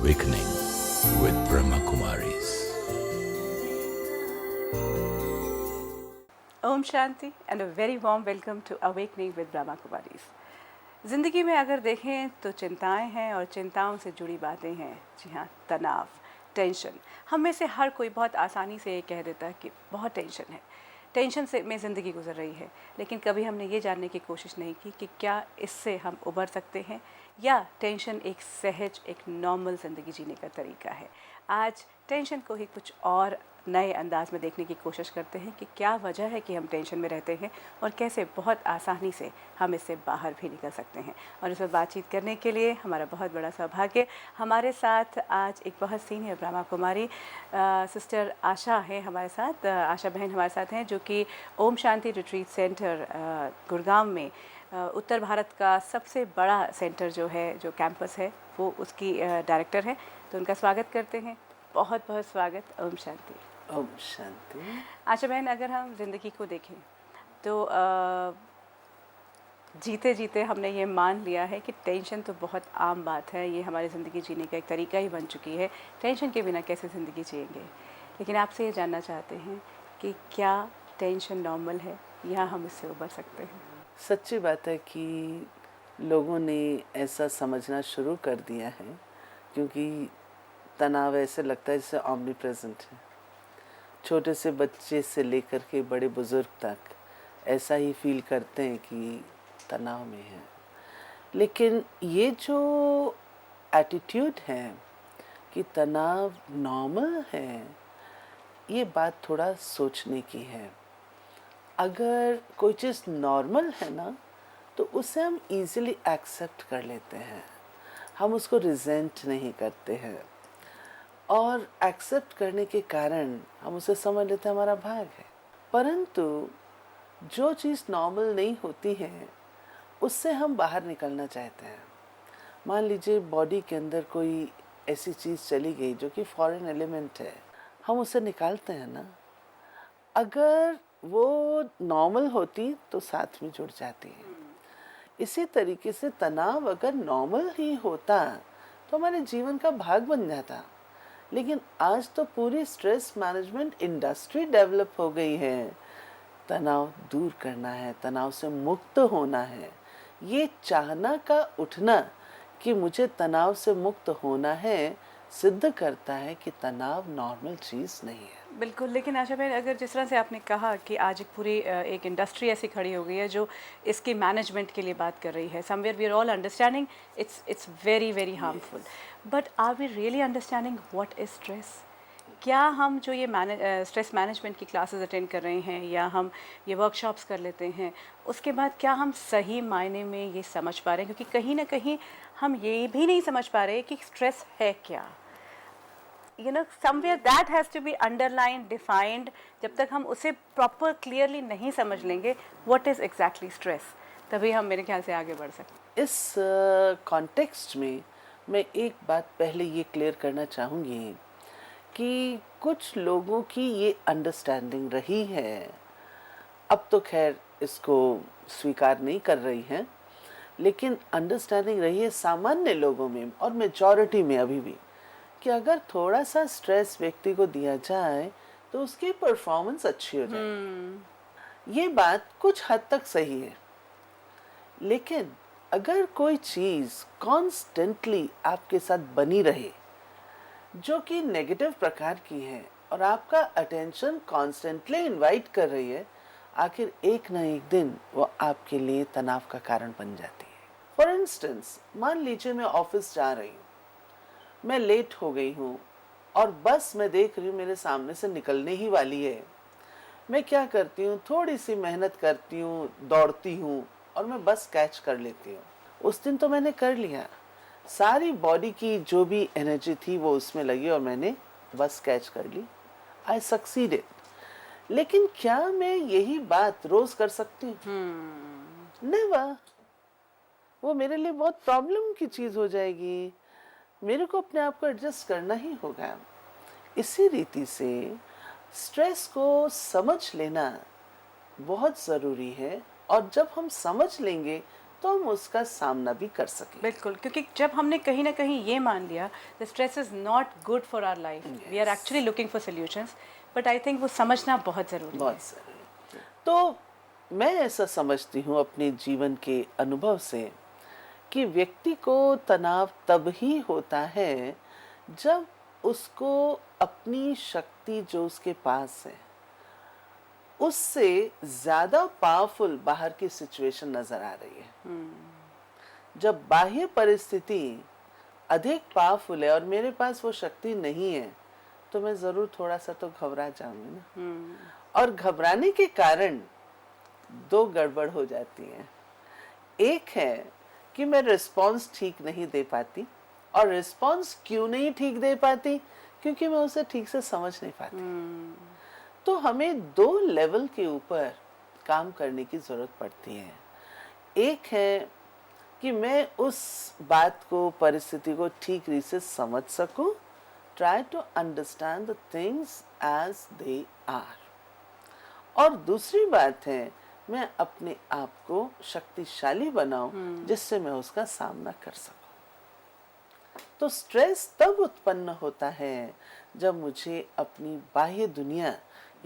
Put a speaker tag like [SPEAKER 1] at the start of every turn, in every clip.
[SPEAKER 1] Awakening with Brahma Kumaris.
[SPEAKER 2] Om Shanti and a very warm welcome to awakening with Brahma Kumaris. ज़िंदगी में अगर देखें तो चिंताएं हैं और चिंताओं से जुड़ी बातें हैं। जी हाँ, तनाव, टेंशन। हम में से हर कोई बहुत आसानी से ये कह देता है कि बहुत टेंशन है, टेंशन से में ज़िंदगी गुजर रही है। लेकिन कभी हमने ये जानने की कोशिश नहीं की कि क्या इससे हम उबर सकते हैं या टेंशन एक सहज, एक नॉर्मल ज़िंदगी जीने का तरीका है। आज टेंशन को ही कुछ और नए अंदाज में देखने की कोशिश करते हैं कि क्या वजह है कि हम टेंशन में रहते हैं और कैसे बहुत आसानी से हम इससे बाहर भी निकल सकते हैं। और इस पर बातचीत करने के लिए हमारा बहुत बड़ा सौभाग्य, हमारे साथ आज एक बहुत सीनियर ब्रह्मा कुमारी सिस्टर आशा है हमारे साथ। आशा बहन हमारे साथ हैं जो कि ओम शांति रिट्रीट सेंटर गुड़गांव में उत्तर भारत का सबसे बड़ा सेंटर जो है, जो कैंपस है, वो उसकी डायरेक्टर है। तो उनका स्वागत करते हैं। बहुत बहुत स्वागत। ओम शांति।
[SPEAKER 3] ओम शांति।
[SPEAKER 2] आशा बहन, अगर हम ज़िंदगी को देखें तो जीते जीते हमने ये मान लिया है कि टेंशन तो बहुत आम बात है, ये हमारी ज़िंदगी जीने का एक तरीका ही बन चुकी है। टेंशन के बिना कैसे ज़िंदगी जिएंगे। लेकिन आपसे ये जानना चाहते हैं कि क्या टेंशन नॉर्मल है या हम इससे उबर सकते हैं।
[SPEAKER 3] सच्ची बात है कि लोगों ने ऐसा समझना शुरू कर दिया है, क्योंकि तनाव ऐसे लगता है जैसे ऑमनी प्रेजेंट है। छोटे से बच्चे से लेकर के बड़े बुज़ुर्ग तक ऐसा ही फील करते हैं कि तनाव में है। लेकिन ये जो एटीट्यूड है कि तनाव नॉर्मल है, ये बात थोड़ा सोचने की है। अगर कोई चीज़ नॉर्मल है ना, तो उसे हम इजीली एक्सेप्ट कर लेते हैं, हम उसको रिजेंट नहीं करते हैं, और एक्सेप्ट करने के कारण हम उसे समझ लेते हैं हमारा भाग है। परंतु जो चीज़ नॉर्मल नहीं होती है, उससे हम बाहर निकलना चाहते हैं। मान लीजिए बॉडी के अंदर कोई ऐसी चीज़ चली गई जो कि फॉरेन एलिमेंट है, हम उसे निकालते हैं ना। अगर वो नॉर्मल होती तो साथ में जुड़ जाती है। इसी तरीके से तनाव अगर नॉर्मल ही होता तो हमारे जीवन का भाग बन जाता। लेकिन आज तो पूरी स्ट्रेस मैनेजमेंट इंडस्ट्री डेवलप हो गई है। तनाव दूर करना है, तनाव से मुक्त होना है, ये चाहना का उठना कि मुझे तनाव से मुक्त होना है, सिद्ध करता है कि तनाव नॉर्मल चीज़ नहीं है।
[SPEAKER 2] बिल्कुल। लेकिन आशा बहन, अगर जिस तरह से आपने कहा कि आज एक पूरी एक इंडस्ट्री ऐसी खड़ी हो गई है जो इसकी मैनेजमेंट के लिए बात कर रही है, somewhere we are all understanding it's very very harmful, but are we really understanding what is stress? क्या हम जो ये स्ट्रेस मैनेजमेंट की क्लासेस अटेंड कर रहे हैं या हम ये वर्कशॉप्स कर लेते हैं, उसके बाद क्या हम सही मायने में ये समझ पा रहे हैं? क्योंकि कहीं ना कहीं हम ये भी नहीं समझ पा रहे कि स्ट्रेस है क्या। somewhere that has to be underlined, defined. जब तक हम उसे प्रॉपर क्लियरली नहीं समझ लेंगे what is exactly stress, तभी हम मेरे ख्याल से आगे बढ़ सकते।
[SPEAKER 3] इस कॉन्टेक्स्ट में मैं एक बात पहले ये क्लियर करना चाहूँगी कि कुछ लोगों की ये अंडरस्टैंडिंग रही है, अब तो खैर इसको स्वीकार नहीं कर रही हैं, लेकिन अंडरस्टैंडिंग रही है सामान्य लोगों में और मेजॉरिटी में अभी भी, कि अगर थोड़ा सा स्ट्रेस व्यक्ति को दिया जाए तो उसकी परफॉर्मेंस अच्छी हो जाएगी। ये बात कुछ हद तक सही है। लेकिन अगर कोई चीज़ कॉन्स्टेंटली आपके साथ बनी रहे जो कि नेगेटिव प्रकार की है और आपका अटेंशन कॉन्स्टेंटली इनवाइट कर रही है, आखिर एक ना एक दिन वो आपके लिए तनाव का कारण बन जाती है। फॉर इंस्टेंस, मान लीजिए मैं ऑफिस जा रही हूँ, मैं लेट हो गई हूँ और बस मैं देख रही हूँ मेरे सामने से निकलने ही वाली है। मैं क्या करती हूँ, थोड़ी सी मेहनत करती हूँ, दौड़ती हूँ और मैं बस कैच कर लेती हूँ। उस दिन तो मैंने कर लिया, सारी बॉडी की जो भी एनर्जी थी वो उसमें लगी और मैंने बस कैच कर ली। आई सक्सीडेड। लेकिन क्या मैं यही बात रोज कर सकती हूँ? नेवर। वो मेरे लिए बहुत प्रॉब्लम की चीज़ हो जाएगी। मेरे को अपने आप को एडजस्ट करना ही होगा। इसी रीति से स्ट्रेस को समझ लेना बहुत ज़रूरी है, और जब हम समझ लेंगे तो हम उसका सामना भी कर सकें।
[SPEAKER 2] बिल्कुल, क्योंकि जब हमने कहीं ना कहीं ये मान लिया the stress is not good for our life, we are actually looking for solutions, but I think वो समझना बहुत ज़रूरी है।
[SPEAKER 3] बहुत ज़रूरी। तो मैं ऐसा समझती हूँ अपने जीवन के अनुभव से कि व्यक्ति को तनाव तब ही होता है जब उसको अपनी शक्ति जो उसके पास है उससे ज़्यादा पावरफुल बाहर की सिचुएशन नज़र आ रही है। जब बाह्य परिस्थिति अधिक पावरफुल है और मेरे पास वो शक्ति नहीं है तो मैं ज़रूर थोड़ा सा तो घबरा जाऊंगी ना। और घबराने के कारण दो गड़बड़ हो जाती हैं। एक है कि मैं रिस्पॉन्स ठीक नहीं दे पाती, और रिस्पॉन्स क्यों नहीं ठीक दे पाती, क्योंकि मैं उसे ठीक से समझ नहीं पाती। तो हमें दो लेवल के ऊपर काम करने की ज़रूरत पड़ती है। एक है कि मैं उस बात को, परिस्थिति को ठीक रीति से समझ सकूं, try to understand the things as they are. और दूसरी बात है मैं अपने आप को शक्तिशाली बनाऊं जिससे मैं उसका सामना कर सकूं। तो स्ट्रेस तब उत्पन्न होता है जब मुझे अपनी बाह्य दुनिया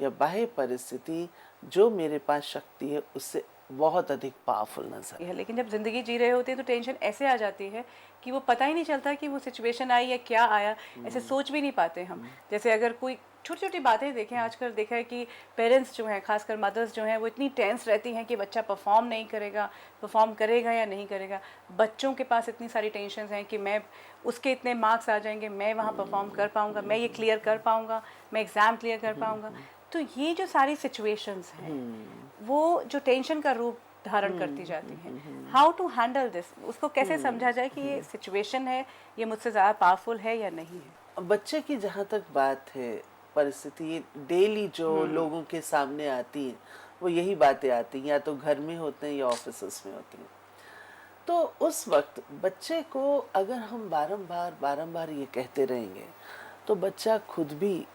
[SPEAKER 3] या बाह्य परिस्थिति जो मेरे पास शक्ति है उससे बहुत अधिक पावरफुल नजर
[SPEAKER 2] है। लेकिन जब ज़िंदगी जी रहे होते हैं तो टेंशन ऐसे आ जाती है कि वो पता ही नहीं चलता कि वो सिचुएशन आई या क्या आया, ऐसे सोच भी नहीं पाते हम। जैसे अगर कोई छोटी छोटी बातें देखें, आजकल देखा है कि पेरेंट्स जो हैं, खासकर मदर्स जो हैं, वो इतनी टेंस रहती हैं कि बच्चा परफॉर्म नहीं करेगा, परफॉर्म करेगा या नहीं करेगा। बच्चों के पास इतनी सारी टेंशन हैं कि मैं उसके इतने मार्क्स आ जाएंगे, मैं वहाँ परफॉर्म कर पाऊँगा, मैं ये क्लियर कर पाऊँगा, मैं एग्ज़ाम क्लियर कर पाऊँगा। तो ये जो सारी सिचुएशंस हैं वो जो टेंशन का रूप धारण करती जाती हैं। हाउ टू हैंडल दिस, उसको कैसे समझा जाए कि ये सिचुएशन है, ये मुझसे ज़्यादा पावरफुल है या नहीं है।
[SPEAKER 3] बच्चे की जहाँ तक बात है, परिस्थिति डेली जो लोगों के सामने आती हैं वो यही बातें आती हैं, या तो घर में होते हैं या ऑफिस में होती हैं। तो उस वक्त बच्चे को अगर हम बारंबार ये कहते रहेंगे तो बच्चा खुद भी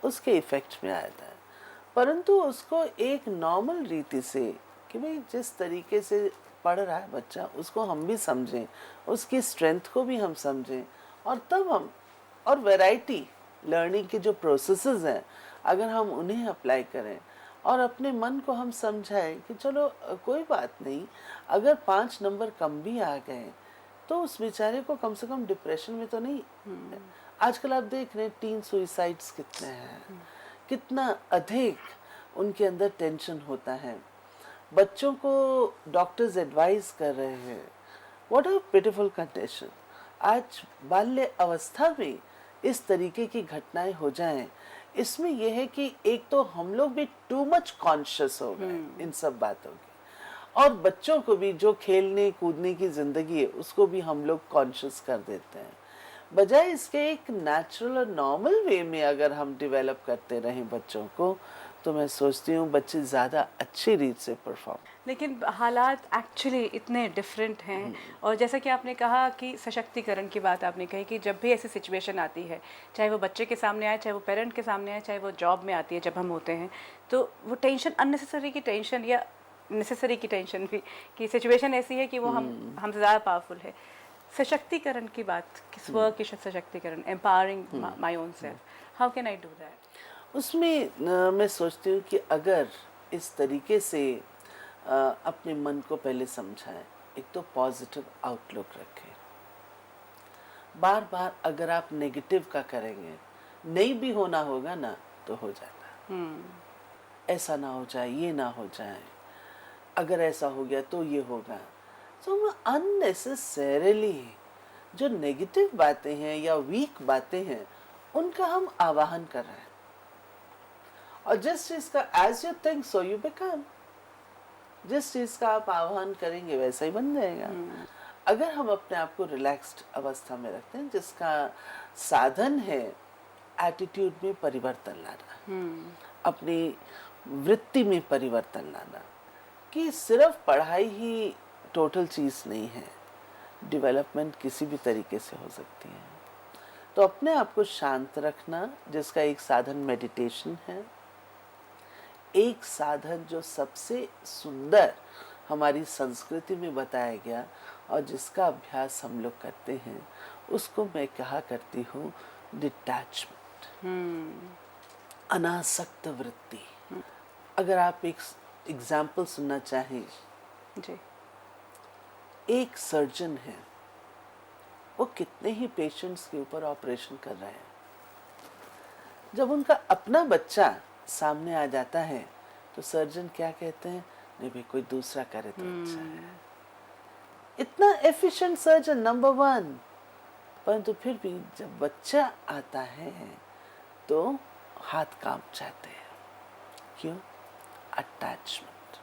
[SPEAKER 3] उसके इफेक्ट में आता है। परंतु उसको एक नॉर्मल रीति से कि भाई जिस तरीके से पढ़ रहा है बच्चा उसको हम भी समझें, उसकी स्ट्रेंथ को भी हम समझें, और तब हम, और वैरायटी लर्निंग के जो प्रोसेसेस हैं अगर हम उन्हें अप्लाई करें और अपने मन को हम समझाएं कि चलो कोई बात नहीं, अगर 5 नंबर कम भी आ गए तो उस बेचारे को कम से कम डिप्रेशन में तो नहीं। आजकल आप देख रहे हैं टीन सुइसाइड्स कितने हैं, कितना अधिक उनके अंदर टेंशन होता है। बच्चों को डॉक्टर्स एडवाइस कर रहे हैं, व्हाट अ पिटीफुल कंडीशन। आज बाल्य अवस्था में इस तरीके की घटनाएं हो जाएं, इसमें यह है कि एक तो हम लोग भी टू मच कॉन्शियस हो गए इन सब बातों की, और बच्चों को भी जो खेलने कूदने की जिंदगी है उसको भी हम लोग कॉन्शियस कर देते हैं। बजाय इसके एक नेचुरल और नॉर्मल वे में अगर हम डेवलप करते रहें बच्चों को, तो मैं सोचती हूँ बच्चे ज़्यादा अच्छी रीत से परफॉर्म।
[SPEAKER 2] लेकिन हालात एक्चुअली इतने डिफरेंट हैं, और जैसा कि आपने कहा कि सशक्तिकरण की बात आपने कही कि जब भी ऐसी सिचुएशन आती है, चाहे वो बच्चे के सामने आए, चाहे वो पेरेंट के सामने आए, चाहे वो जॉब में आती है जब हम होते हैं, तो वो टेंशन, अननेसेसरी की टेंशन या नेसेसरी की टेंशन भी, कि सिचुएशन ऐसी है कि वो हमसे ज़्यादा पावरफुल है। सशक्तिकरण की बात, स्व की सशक्तिकरण, empowering my own self, how can I do that?
[SPEAKER 3] उसमें मैं सोचती हूँ कि अगर इस तरीके से अपने मन को पहले समझाएं, एक तो पॉजिटिव आउटलुक रखें। बार बार अगर आप नेगेटिव का करेंगे, नहीं भी होना होगा ना तो हो जाता है। ऐसा ना हो जाए, ये ना हो जाए, अगर ऐसा हो गया तो ये होगा। तो हम अननेसेसरीली जो नेगेटिव बातें हैं या वीक बातें हैं उनका हम आवाहन कर रहे हैं, और जिस चीज का as you think so you become, जिस चीज का आप आह्वान करेंगे वैसा ही बन जाएगा। अगर हम अपने आप को रिलैक्स्ड अवस्था में रखते हैं, जिसका साधन है एटीट्यूड में परिवर्तन लाना, अपनी वृत्ति में परिवर्तन लाना, कि सिर्फ पढ़ाई ही टोटल चीज नहीं है, डेवलपमेंट किसी भी तरीके से हो सकती है। तो अपने आप को शांत रखना, जिसका एक साधन मेडिटेशन है, एक साधन जो सबसे सुंदर हमारी संस्कृति में बताया गया और जिसका अभ्यास हम लोग करते हैं, उसको मैं कहा करती हूँ डिटैचमेंट, अनासक्त वृत्ति। अगर आप एक एग्जाम्पल सुनना चाहें,
[SPEAKER 2] जी।
[SPEAKER 3] एक सर्जन है, वो कितने ही पेशेंट्स के ऊपर ऑपरेशन कर रहे हैं, जब उनका अपना बच्चा सामने आ जाता है तो सर्जन क्या कहते हैं, नहीं भाई कोई दूसरा करे तो अच्छा है। इतना एफिशिएंट सर्जन, नंबर 1। परंतु फिर भी जब बच्चा आता है तो हाथ कांप जाते हैं। क्यों? अटैचमेंट।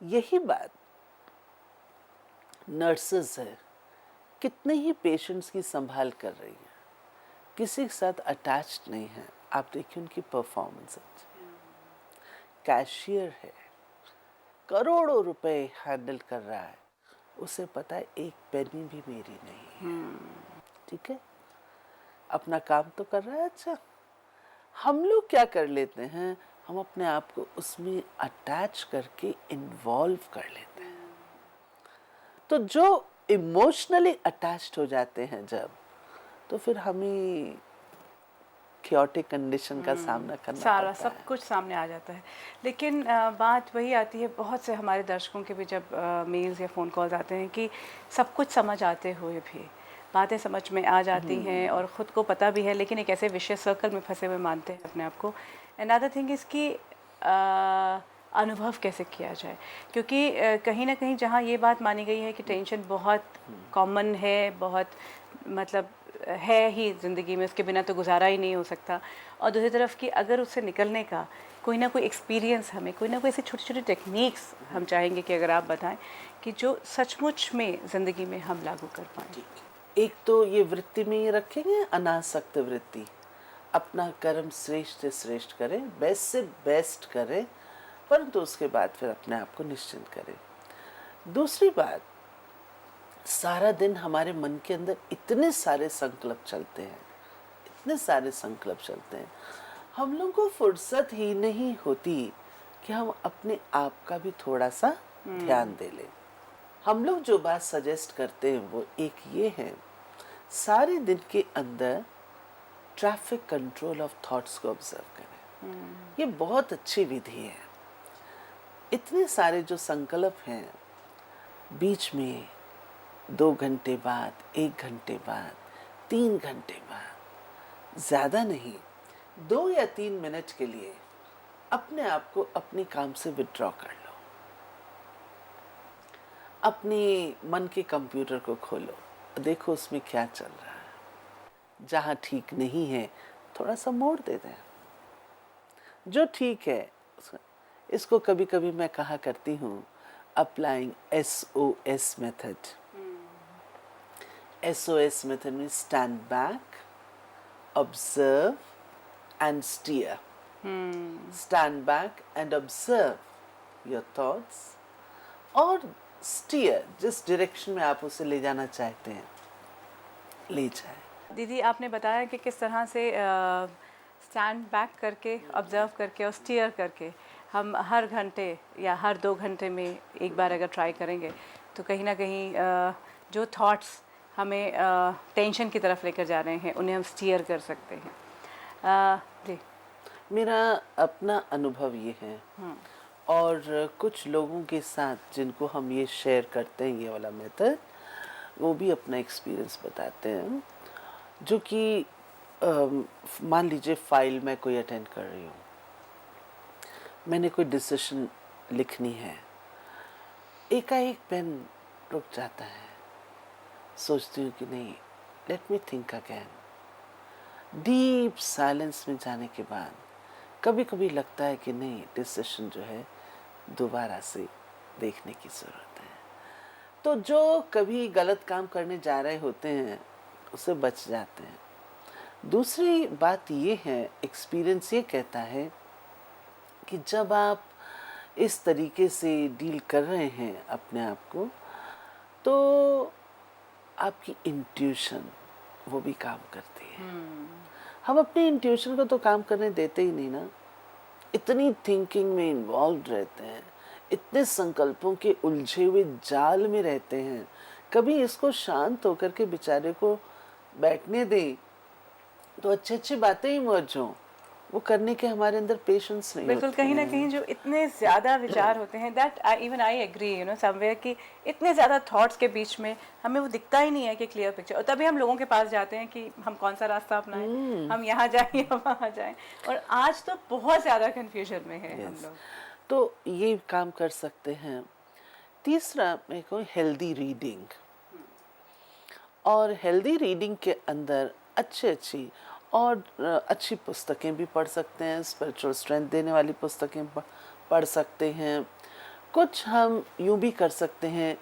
[SPEAKER 3] यही बात नर्सेस है, कितने ही पेशेंट्स की संभाल कर रही है, किसी के साथ अटैच्ड नहीं है। आप देखिए उनकी परफॉर्मेंस अच्छी। कैशियर है, करोड़ों रुपए हैंडल कर रहा है, उसे पता है एक पेनी भी मेरी नहीं है। ठीक है, अपना काम तो कर रहा है अच्छा। हम लोग क्या कर लेते हैं, हम अपने आप को उसमें अटैच करके इन्वॉल्व कर लेते हैं। तो जो इमोशनली अटैच्ड हो जाते हैं जब, तो फिर हमें chaotic कंडीशन का सामना करना
[SPEAKER 2] सारा
[SPEAKER 3] पड़ता
[SPEAKER 2] सब
[SPEAKER 3] है।
[SPEAKER 2] कुछ सामने आ जाता है। लेकिन बात वही आती है, बहुत से हमारे दर्शकों के भी जब मेल्स या फ़ोन कॉल्स आते हैं कि सब कुछ समझ आते हुए भी बातें समझ में आ जाती हैं और ख़ुद को पता भी है, लेकिन एक ऐसे विशेष सर्कल में फंसे हुए मानते हैं अपने आप को। अनदर थिंग इज़ कि अनुभव कैसे किया जाए, क्योंकि कहीं ना कहीं जहाँ ये बात मानी गई है कि टेंशन बहुत कॉमन है, बहुत मतलब है ही ज़िंदगी में, उसके बिना तो गुजारा ही नहीं हो सकता। और दूसरी तरफ कि अगर उससे निकलने का कोई ना कोई एक्सपीरियंस, हमें कोई ना कोई ऐसी छोटी छोटी टेक्निक्स हम चाहेंगे कि अगर आप बताएं कि जो सचमुच में ज़िंदगी में हम लागू कर पाएँ।
[SPEAKER 3] एक तो ये वृत्ति में ये रखेंगे, अनासक्त वृत्ति, अपना कर्म श्रेष्ठ से श्रेष्ठ करें, बेस्ट से बेस्ट करें, परंतु उसके बाद फिर अपने आप को निश्चिंत करें। दूसरी बात, सारा दिन हमारे मन के अंदर इतने सारे संकल्प चलते हैं, इतने सारे संकल्प चलते हैं, हम लोगों को फुर्सत ही नहीं होती कि हम अपने आप का भी थोड़ा सा ध्यान दे लें। हम लोग जो बात सजेस्ट करते हैं वो एक ये है, सारे दिन के अंदर ट्रैफिक कंट्रोल ऑफ थॉट्स को ऑब्जर्व करें। ये बहुत अच्छी विधि है। इतने सारे जो संकल्प हैं, बीच में 2 घंटे बाद, 1 घंटे बाद, 3 घंटे बाद, ज़्यादा नहीं, 2 या 3 मिनट के लिए अपने आप को अपने काम से विड्रॉ कर लो। अपने मन के कंप्यूटर को खोलो, देखो उसमें क्या चल रहा है। जहाँ ठीक नहीं है थोड़ा सा मोड़ दे दें, जो ठीक है इसको कभी कभी मैं कहा करती हूँ applying SOS method. SOS method में stand back, observe and steer. Stand back and observe your thoughts और स्टीयर, जिस डायरेक्शन में आप उसे ले जाना चाहते हैं ले जाए।
[SPEAKER 2] दीदी, आपने बताया कि किस तरह से स्टैंड बैक करके, ऑब्जर्व करके और स्टीयर करके हम हर घंटे या हर 2 घंटे में एक बार अगर ट्राई करेंगे तो कहीं ना कहीं जो थॉट्स हमें टेंशन की तरफ लेकर जा रहे हैं उन्हें हम स्टीयर कर सकते हैं। जी,
[SPEAKER 3] मेरा अपना अनुभव ये है और कुछ लोगों के साथ जिनको हम ये शेयर करते हैं ये वाला मेथड, वो भी अपना एक्सपीरियंस बताते हैं। जो कि मान लीजिए फाइल में कोई अटेंड कर रही हूँ, मैंने कोई डिसीजन लिखनी है, एकाएक पेन रुक जाता है, सोचती हूँ कि नहीं, let me think again. Deep silence में जाने के बाद कभी कभी लगता है कि नहीं, डिसीजन जो है दोबारा से देखने की ज़रूरत है। तो जो कभी गलत काम करने जा रहे होते हैं उससे बच जाते हैं। दूसरी बात ये है, एक्सपीरियंस ये कहता है कि जब आप इस तरीके से डील कर रहे हैं अपने आप को, तो आपकी इंट्यूशन वो भी काम करती है। हम अपनी इंट्यूशन को तो काम करने देते ही नहीं ना, इतनी थिंकिंग में इन्वॉल्व रहते हैं, इतने संकल्पों के उलझे हुए जाल में रहते हैं। कभी इसको शांत होकर के बेचारे को बैठने दें तो अच्छी अच्छी बातें ही मर्ज हों, वो करने के हमारे अंदर पेशेंस नहीं
[SPEAKER 2] बिल्कुल,
[SPEAKER 3] होते
[SPEAKER 2] कहीं ना
[SPEAKER 3] हैं।
[SPEAKER 2] कहीं जो इतने ज़्यादा विचार होते हैं, that even I agree you know somewhere, कि इतने ज़्यादा थॉट्स के बीच में हमें वो दिखता ही नहीं है कि क्लियर पिक्चर, और तभी हम लोगों के पास जाते हैं कि हम कौन सा रास्ता अपनाएं, हम यहाँ जाएं या वहाँ जाएं। और आज तो बहुत ज़्यादा कन्फ्यूजन में है हम
[SPEAKER 3] Yes.
[SPEAKER 2] लोग।
[SPEAKER 3] तो ये काम कर सकते हैं। तीसरा मैं कहूँ हेल्दी रीडिंग, और हेल्दी रीडिंग के अंदर अच्छी और अच्छी पुस्तकें भी पढ़ सकते हैं, स्पिरिचुअल स्ट्रेंथ देने वाली पुस्तकें पढ़ सकते हैं। कुछ हम यूं भी कर सकते हैं,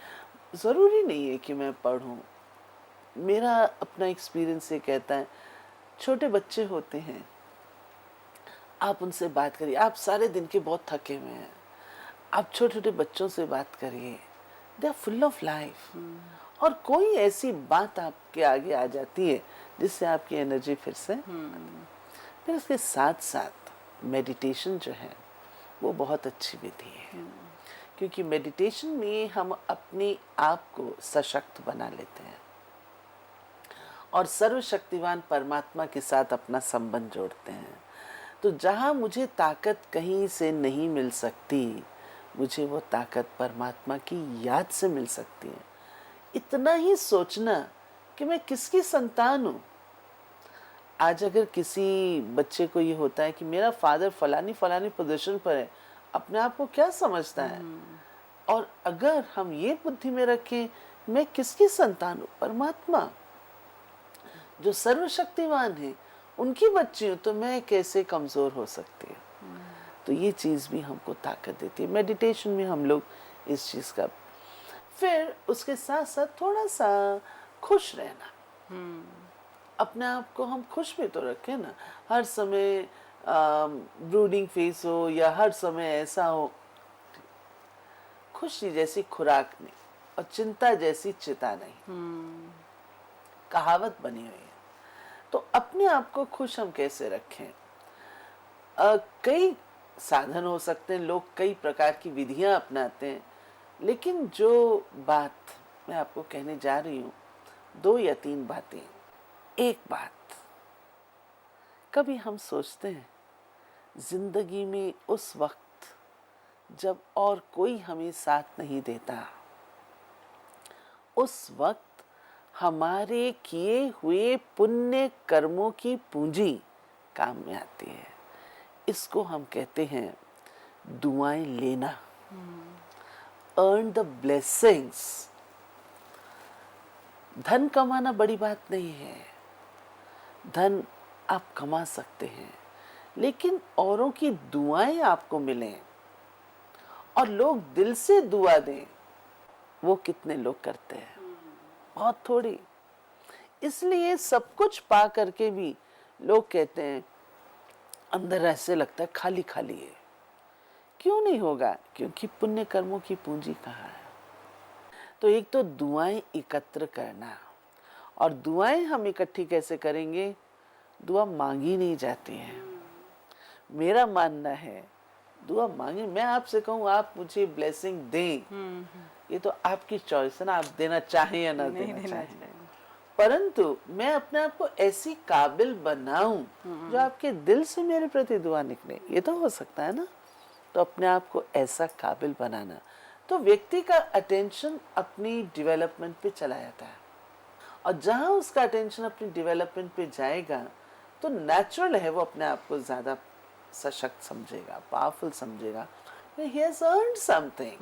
[SPEAKER 3] ज़रूरी नहीं है कि मैं पढ़ूं। मेरा अपना एक्सपीरियंस ये कहता है, छोटे बच्चे होते हैं, आप उनसे बात करिए। आप सारे दिन के बहुत थके हुए हैं, आप छोटे छोटे बच्चों से बात करिए, they are full of life. और कोई ऐसी बात आपके आगे आ जाती है जिससे आपकी एनर्जी फिर से फिर उसके साथ साथ मेडिटेशन जो है वो बहुत अच्छी विधि है, क्योंकि मेडिटेशन में हम अपने आप को सशक्त बना लेते हैं और सर्वशक्तिवान परमात्मा के साथ अपना संबंध जोड़ते हैं। तो जहाँ मुझे ताकत कहीं से नहीं मिल सकती, मुझे वो ताकत परमात्मा की याद से मिल सकती है। इतना ही सोचना कि मैं किसकी संतान हूँ। आज अगर किसी बच्चे को ये होता है कि मेरा फादर फलानी फलानी पोजीशन पर है, अपने आप को क्या समझता है? और अगर हम ये बुद्धि में रखें, मैं किसकी संतान हूँ? परमात्मा जो सर्वशक्तिवान है, उनकी बच्ची हूँ, तो मैं कैसे कमज़ोर हो सकती हूँ? तो ये चीज़ भी हमको ताकत देती है। मेडिटेशन में हम लोग इस चीज़ का, फिर उसके साथ साथ थोड़ा सा खुश रहना। अपने आप को हम खुश भी तो रखें ना। हर समय ब्रूडिंग फेस हो या हर समय ऐसा हो, खुशी जैसी खुराक नहीं और चिंता जैसी चिता नहीं, कहावत बनी हुई है। तो अपने आप को खुश हम कैसे रखें? कई साधन हो सकते हैं, लोग कई प्रकार की विधियां अपनाते हैं, लेकिन जो बात मैं आपको कहने जा रही हूँ, 2 या 3 बातें। एक बात, कभी हम सोचते हैं जिंदगी में उस वक्त जब और कोई हमें साथ नहीं देता, उस वक्त हमारे किए हुए पुण्य कर्मों की पूंजी काम में आती है। इसको हम कहते हैं दुआएं लेना, अर्न द ब्लेसिंग्स। धन कमाना बड़ी बात नहीं है, धन आप कमा सकते हैं, लेकिन औरों की दुआएं आपको मिलें और लोग दिल से दुआ दें, वो कितने लोग करते हैं? बहुत थोड़ी। इसलिए सब कुछ पा करके भी लोग कहते हैं अंदर ऐसे लगता है खाली खाली है। क्यों नहीं होगा? क्योंकि पुण्य कर्मों की पूंजी कहाँ है? तो एक तो दुआएं एकत्र करना, और दुआएं हम इकट्ठी कैसे करेंगे? दुआ मांगी नहीं जाती है। मेरा मानना है दुआ मांगे, मैं आपसे कहूँ आप मुझे ब्लेसिंग दें, ये तो आपकी चॉइस है ना, आप देना चाहें या ना देना चाहें। परंतु मैं अपने आप को ऐसी काबिल बनाऊं जो आपके दिल से मेरे प्रति दुआ निकले, ये तो हो सकता है ना। तो अपने आप को ऐसा काबिल बनाना, तो व्यक्ति का अटेंशन अपनी डेवलपमेंट पे चला जाता है, और जहां उसका अटेंशन अपनी डेवलपमेंट पे जाएगा तो नेचुरल है वो अपने आप को ज़्यादा सशक्त समझेगा, पावरफुल समझेगा, he has earned something।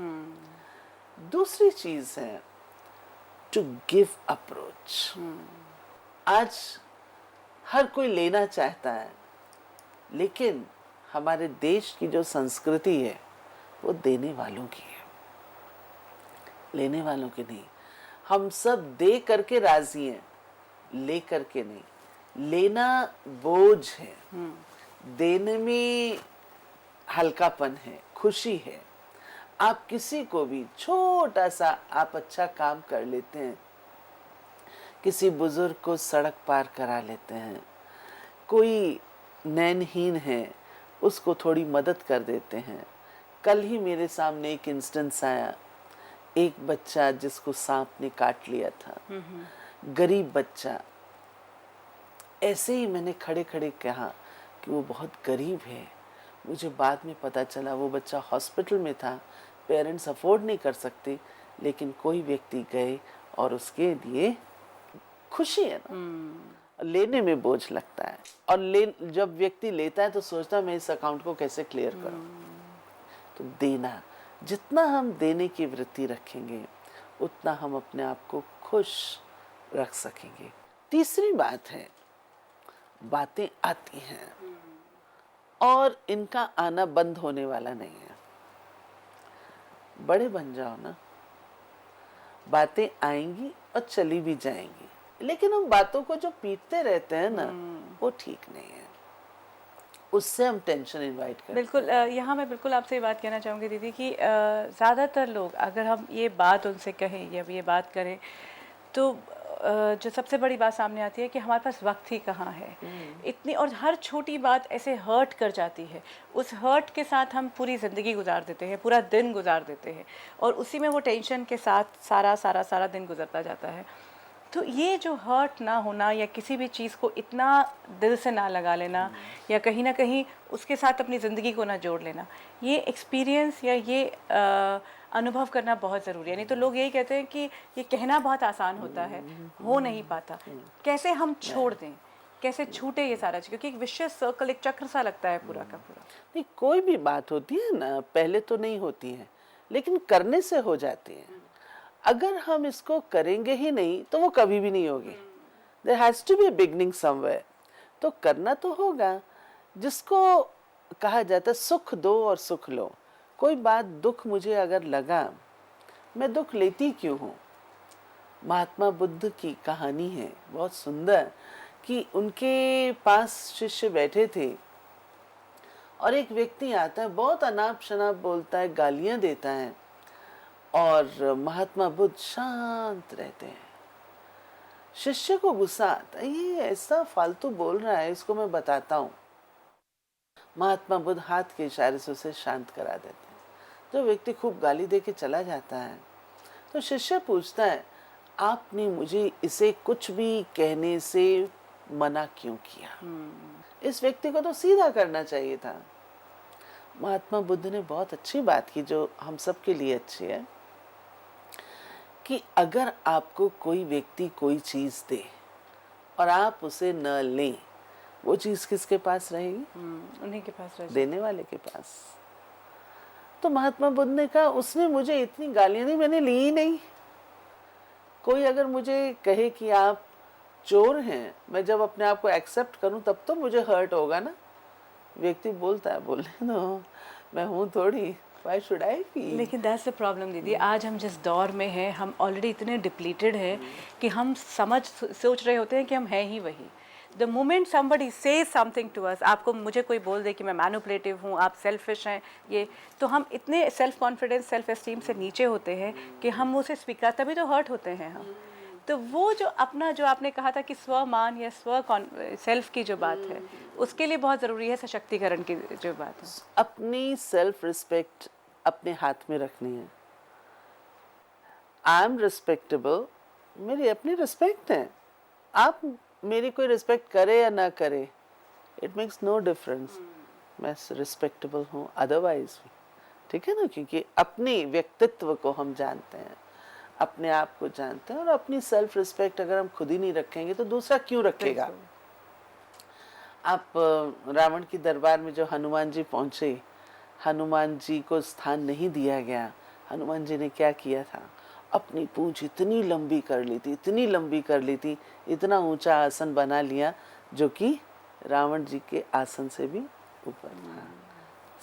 [SPEAKER 3] दूसरी चीज है टू गिव अप्रोच। आज हर कोई लेना चाहता है, लेकिन हमारे देश की जो संस्कृति है वो देने वालों की है, लेने वालों की नहीं। हम सब दे करके राजी हैं, ले करके नहीं। लेना बोझ है, देने में हल्कापन है, खुशी है। आप किसी को भी छोटा सा आप अच्छा काम कर लेते हैं, किसी बुजुर्ग को सड़क पार करा लेते हैं, कोई नैनहीन है उसको थोड़ी मदद कर देते हैं, कल ही मेरे सामने एक इंस्टेंस आया, एक बच्चा जिसको सांप ने काट लिया था, गरीब बच्चा। ऐसे ही मैंने खड़े खड़े कहा कि वो बहुत गरीब है। मुझे बाद में पता चला वो बच्चा हॉस्पिटल में था, पेरेंट्स अफोर्ड नहीं कर सकते, लेकिन कोई व्यक्ति गए और उसके लिए खुशी है ना, लेने में बोझ लगता है। और जब व्यक्ति लेता है तो सोचता है मैं इस अकाउंट को कैसे क्लियर करूं। तो देना, जितना हम देने की वृत्ति रखेंगे उतना हम अपने आप को खुश रख सकेंगे। तीसरी बात है, बातें आती हैं और इनका आना बंद होने वाला नहीं है। बड़े बन जाओ ना, बातें आएंगी और चली भी जाएंगी, लेकिन हम बातों को जो पीटते रहते हैं ना, वो ठीक नहीं है। उससे हम टेंशन इनवाइट करते हैं।
[SPEAKER 2] बिल्कुल, यहाँ मैं बिल्कुल आपसे ये बात कहना चाहूँगी दीदी कि ज़्यादातर लोग अगर हम ये बात उनसे कहें या ये बात करें तो जो सबसे बड़ी बात सामने आती है कि हमारे पास वक्त ही कहाँ है। इतनी, और हर छोटी बात ऐसे हर्ट कर जाती है, उस हर्ट के साथ हम पूरी ज़िंदगी गुजार देते हैं, पूरा दिन गुजार देते हैं, और उसी में वो टेंशन के साथ सारा दिन गुजरता जाता है। तो ये जो हर्ट ना होना या किसी भी चीज़ को इतना दिल से ना लगा लेना या कहीं ना कहीं उसके साथ अपनी ज़िंदगी को ना जोड़ लेना, ये एक्सपीरियंस या ये अनुभव करना बहुत ज़रूरी है। नहीं तो लोग यही कहते हैं कि ये कहना बहुत आसान होता है, हो नहीं पाता। कैसे हम छोड़ दें, कैसे छूटे ये सारा चीज़, क्योंकि एक विशेष सर्कल, एक चक्र सा लगता है पूरा का पूरा।
[SPEAKER 3] नहीं, कोई भी बात होती है ना, पहले तो नहीं होती है, लेकिन करने से हो जाती है। अगर हम इसको करेंगे ही नहीं तो वो कभी भी नहीं होगी। There has to be a beginning somewhere। तो करना तो होगा। जिसको कहा जाता है सुख दो और सुख लो। कोई बात दुख मुझे अगर लगा, मैं दुख लेती क्यों हूँ। महात्मा बुद्ध की कहानी है बहुत सुंदर कि उनके पास शिष्य बैठे थे और एक व्यक्ति आता है, बहुत अनाप शनाप बोलता है, गालियां देता है, और महात्मा बुद्ध शांत रहते हैं। शिष्य को गुस्सा आता है, ये ऐसा फालतू बोल रहा है, इसको मैं बताता हूँ। महात्मा बुद्ध हाथ के इशारे से उसे शांत करा देते हैं। जो व्यक्ति खूब गाली दे के चला जाता है तो शिष्य पूछता है, आपने मुझे इसे कुछ भी कहने से मना क्यों किया। इस व्यक्ति को तो सीधा करना चाहिए था। महात्मा बुद्ध ने बहुत अच्छी बात की जो हम सब के लिए अच्छी है कि अगर आपको कोई व्यक्ति कोई चीज दे और आप उसे न लें, वो चीज किसके पास रहेगी?
[SPEAKER 2] उन्हीं के पास रहेगी,
[SPEAKER 3] देने वाले के पास। तो महात्मा बुद्ध ने कहा, उसने मुझे इतनी गालियां दी, मैंने ली ही नहीं। कोई अगर मुझे कहे कि आप चोर हैं, मैं जब अपने आप को एक्सेप्ट करूं तब तो मुझे हर्ट होगा ना। व्यक्ति बोलता है, बोलने दो, मैं हूं थोड़ी, Why should I feel?
[SPEAKER 2] लेकिन दैट्स द प्रॉब्लम दीदी। आज हम जिस दौर में हैं, हम ऑलरेडी इतने डिप्लीटेड हैं कि हम सोच रहे होते हैं कि हम हैं ही वही। The moment somebody say something to us, आपको मुझे कोई बोल दे कि मैं मैनिपुलेटिव हूँ, आप सेल्फिश हैं, ये तो हम इतने सेल्फ कॉन्फिडेंस, सेल्फ एस्टीम से नीचे होते हैं कि हम उसे स्वीकार, तभी तो हर्ट होते हैं हम। तो वो जो अपना, जो आपने कहा था कि स्वमान या सेल्फ की जो बात है, उसके लिए बहुत ज़रूरी है सशक्तिकरण की जो बात है।
[SPEAKER 3] अपनी सेल्फ रिस्पेक्ट अपने हाथ में रखनी है। आई एम रिस्पेक्टेबल, मेरी अपनी रिस्पेक्ट है। आप मेरी कोई रिस्पेक्ट करे या ना करे, इट मेक्स नो डिफरेंस। मैं रिस्पेक्टेबल हूँ अदरवाइज भी, ठीक है ना, क्योंकि अपने व्यक्तित्व को हम जानते हैं, अपने आप को जानते हैं, और अपनी सेल्फ रिस्पेक्ट अगर हम खुद ही नहीं रखेंगे तो दूसरा क्यों रखेगा। आप रावण की दरबार में जो हनुमान जी पहुंचे, हनुमान जी को स्थान नहीं दिया गया। हनुमान जी ने क्या किया था, अपनी पूंछ इतनी लंबी कर ली थी, इतनी लंबी कर ली थी, इतना ऊंचा आसन बना लिया जो कि रावण जी के आसन से भी ऊपर था।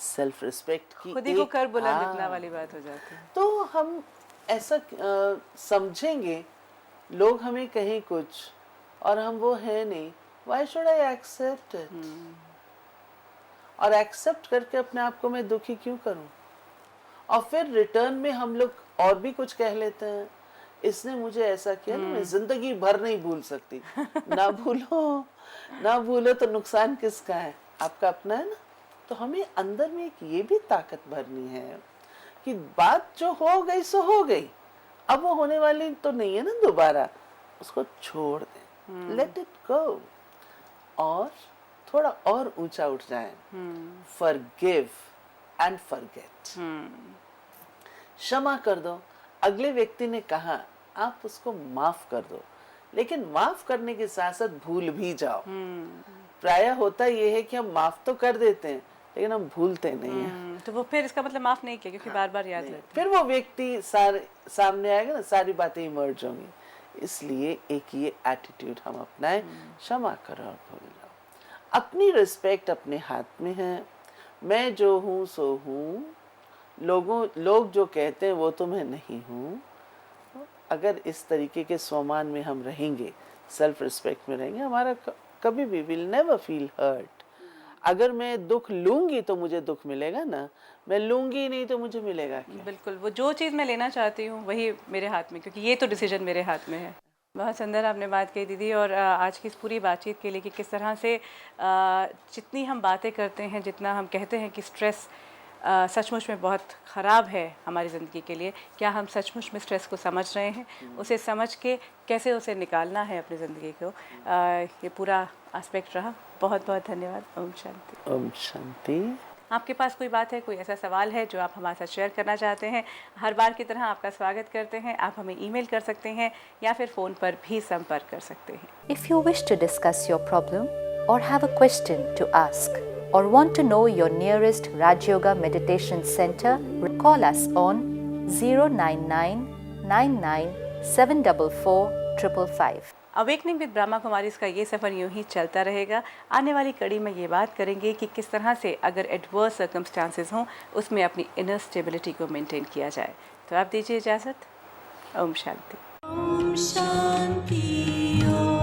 [SPEAKER 3] सेल्फ रिस्पेक्ट की
[SPEAKER 2] खुद ही को कर बुलंद इतना वाली बात हो जाती है।
[SPEAKER 3] तो हम ऐसा समझेंगे, लोग हमें कहें कुछ और हम वो है नहीं, Why should I accept it? और एक्सेप्ट करके अपने आप को मैं दुखी क्यों करूं? और फिर रिटर्न में हम लोग और भी कुछ कह लेते हैं, इसने मुझे ऐसा किया ना, मैं जिंदगी भर नहीं भूल सकती। ना भूलो, ना भूलो तो नुकसान किसका है? आपका अपना है ना। तो हमें अंदर में एक ये भी ताकत भरनी है कि बात जो हो गई सो हो गई, अब वो होने वाली तो नहीं है ना दोबारा, उसको छोड़ दें, लेट इट गो, और थोड़ा और ऊंचा उठ जाएं, फॉरगिव एंड फॉरगेट, क्षमा कर दो। अगले व्यक्ति ने कहा, आप उसको माफ कर दो, लेकिन माफ करने के साथ साथ भूल भी जाओ। प्राय होता ये है कि हम माफ तो कर देते हैं लेकिन हम भूलते नहीं हैं।
[SPEAKER 2] तो वो फिर इसका मतलब माफ नहीं किया, क्योंकि बार बार याद रहता है।
[SPEAKER 3] फिर वो व्यक्ति सामने आएगा ना, सारी बातें इमर्ज होंगी। इसलिए एक ये एटीट्यूड हम अपनाएं, क्षमा करो और भूल जाओ। अपनी रिस्पेक्ट अपने हाथ में है। मैं जो हूँ सो हूँ, लोग जो कहते हैं वो तो मैं नहीं हूँ। अगर इस तरीके के स्वमान में हम रहेंगे, सेल्फ रिस्पेक्ट में रहेंगे, हमारा कभी भी विल नेवर फील हर्ट। अगर मैं दुख लूंगी तो मुझे दुख मिलेगा ना, मैं लूंगी नहीं तो मुझे मिलेगा क्या?
[SPEAKER 2] बिल्कुल, वो जो चीज़ मैं लेना चाहती हूँ वही मेरे हाथ में, क्योंकि ये तो डिसीजन मेरे हाथ में है। बहुत सुंदर आपने बात कही दीदी। और आज की इस पूरी बातचीत के लिए कि किस तरह से जितनी हम बातें करते हैं, जितना हम कहते हैं कि स्ट्रेस सचमुच में बहुत ख़राब है हमारी ज़िंदगी के लिए, क्या हम सचमुच में स्ट्रेस को समझ रहे हैं? उसे समझ के कैसे उसे निकालना है अपनी ज़िंदगी को, ये पूरा एस्पेक्ट रहा। बहुत बहुत धन्यवाद। ओम शांति।
[SPEAKER 3] ओम शांति।
[SPEAKER 2] आपके पास कोई बात है, कोई ऐसा सवाल है जो आप हमारे साथ शेयर करना चाहते हैं, हर बार की तरह आपका स्वागत करते हैं। आप हमें ईमेल कर सकते हैं या फिर फ़ोन पर भी संपर्क कर सकते हैं।
[SPEAKER 4] If you wish to discuss your problem or have a question to ask or want to know your nearest Raj Yoga Meditation Center, call us on 099 99 744 555.
[SPEAKER 2] Awakening with Brahma Kumaris का ये सफ़र यूं ही चलता रहेगा। आने वाली कड़ी में ये बात करेंगे कि किस तरह से अगर एडवर्स सर्कमस्टांसेस हों, उसमें अपनी इनर स्टेबिलिटी को मेंटेन किया जाए। तो आप दीजिए इजाज़त। Om Shanti.
[SPEAKER 5] Om Shanti Om